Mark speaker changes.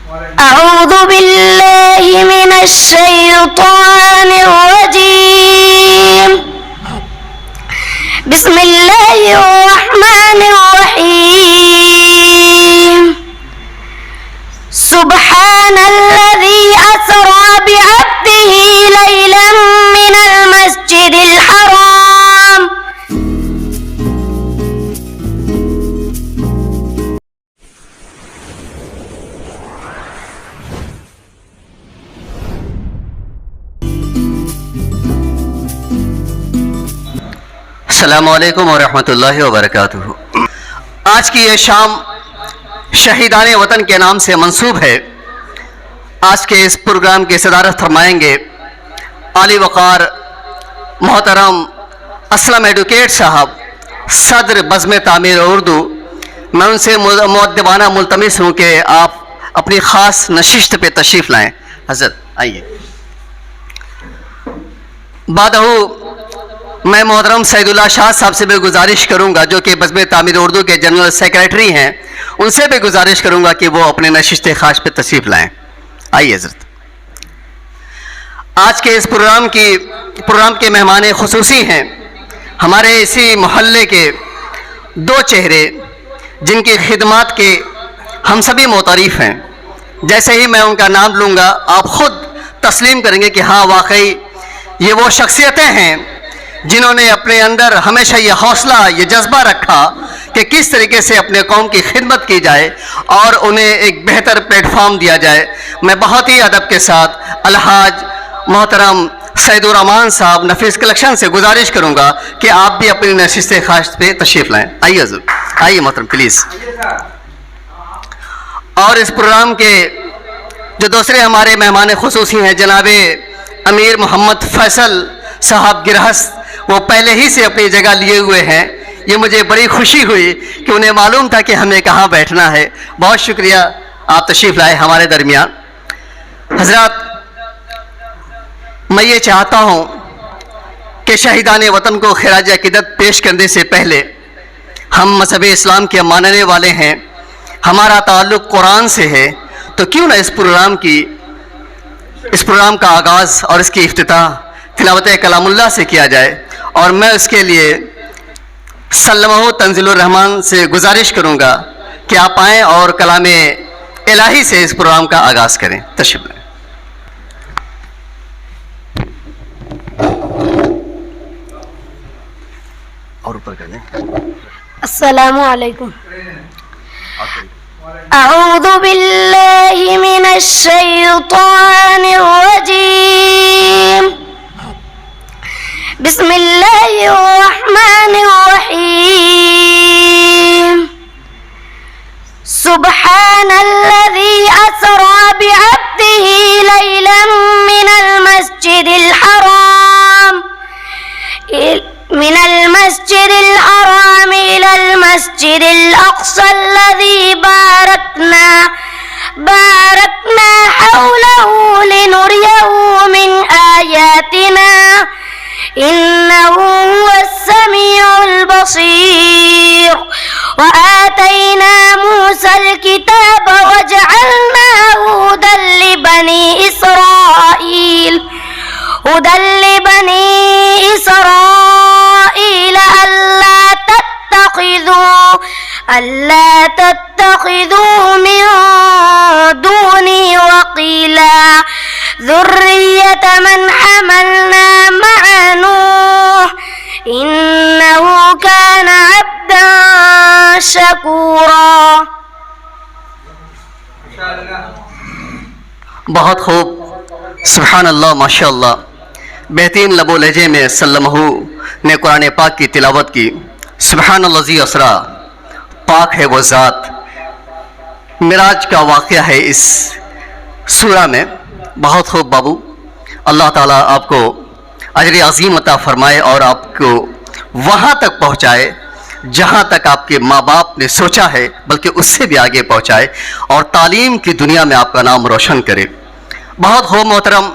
Speaker 1: أعوذ بالله من الشيطان الرجيم. بسم الله الرحمن الرحيم. سبحان الذي أسرى بعبده ليلا من المسجد الحرام
Speaker 2: السلام علیکم ورحمۃ اللہ وبرکاتہ۔ آج کی یہ شام شہیدان وطن کے نام سے منسوب ہے۔ آج کے اس پروگرام کی صدارت فرمائیں گے عالی وقار محترم اسلم ایڈوکیٹ صاحب، صدر بزم تعمیر اردو۔ میں ان سے مؤدبانہ ملتمس ہوں کہ آپ اپنی خاص نشست پہ تشریف لائیں۔ حضرت آئیے۔ بعدہ میں محترم سعید اللہ شاہ صاحب سے بھی گزارش کروں گا، جو کہ بزم تعمیر اردو کے جنرل سیکریٹری ہیں، ان سے بھی گزارش کروں گا کہ وہ اپنے نشست خاص پہ تشریف لائیں۔ آئیے حضرت۔ آج کے اس پروگرام کے مہمان خصوصی ہیں ہمارے اسی محلے کے دو چہرے، جن کی خدمات کے ہم سبھی معترف ہیں۔ جیسے ہی میں ان کا نام لوں گا آپ خود تسلیم کریں گے کہ ہاں واقعی یہ وہ شخصیتیں ہیں جنہوں نے اپنے اندر ہمیشہ یہ حوصلہ، یہ جذبہ رکھا کہ کس طریقے سے اپنے قوم کی خدمت کی جائے اور انہیں ایک بہتر پلیٹ فارم دیا جائے۔ میں بہت ہی ادب کے ساتھ الحاج محترم سعید الرحمان صاحب نفیس کلیکشن سے گزارش کروں گا کہ آپ بھی اپنی نشست خاص پہ تشریف لائیں۔ آئیے حضور، آئیے محترم پلیز۔ اور اس پروگرام کے جو دوسرے ہمارے مہمان خصوصی ہیں جناب امیر محمد فیصل صاحب گرہست، وہ پہلے ہی سے اپنی جگہ لیے ہوئے ہیں۔ یہ مجھے بڑی خوشی ہوئی کہ انہیں معلوم تھا کہ ہمیں کہاں بیٹھنا ہے۔ بہت شکریہ آپ تشریف لائے ہمارے درمیان۔ حضرات، میں یہ چاہتا ہوں کہ شہیدان وطن کو خراج عقیدت پیش کرنے سے پہلے، ہم مذہب اسلام کے ماننے والے ہیں، ہمارا تعلق قرآن سے ہے، تو کیوں نہ اس پروگرام کا آغاز اور اس کی افتتاح تلاوت کلام اللہ سے کیا جائے۔ اور میں اس کے لیے سلمہ تنزیل الرحمان سے گزارش کروں گا کہ آپ آئیں اور کلام الہی سے اس پروگرام کا آغاز کریں۔ تشریف لائیں۔ اور اوپر کر دیں۔
Speaker 1: السلام علیکم۔ اعوذ باللہ من الشیطان الرجیم۔ بسم اللہ الرحمن الرحیم۔ سبحان الذي أسرى بعبده ليلا من المسجد الحرام إلى المسجد الأقصى الذي باركنا حوله لنريه من آياتنا إنه هو السميع البصير۔ وآتينا موسى الكتاب وجعلناه هدى لبني إسرائيل ألا تتخذوا من دوني وقيلا ذرية من حملنا مع نوح إنه كان عبدا شكورا۔
Speaker 2: بہت خوب، سبحان اللہ، ماشاء اللہ۔ بہترین لب و لہجے میں سلمہ نے قرآن پاک کی تلاوت کی۔ سبحان الذی اسریٰ، پاک ہے وہ ذات۔ معراج کا واقعہ ہے اس سورہ میں۔ بہت خوب بابو، اللہ تعالیٰ آپ کو اجر عظیم عطا فرمائے اور آپ کو وہاں تک پہنچائے جہاں تک آپ کے ماں باپ نے سوچا ہے، بلکہ اس سے بھی آگے پہنچائے، اور تعلیم کی دنیا میں آپ کا نام روشن کرے۔ بہت خوب محترم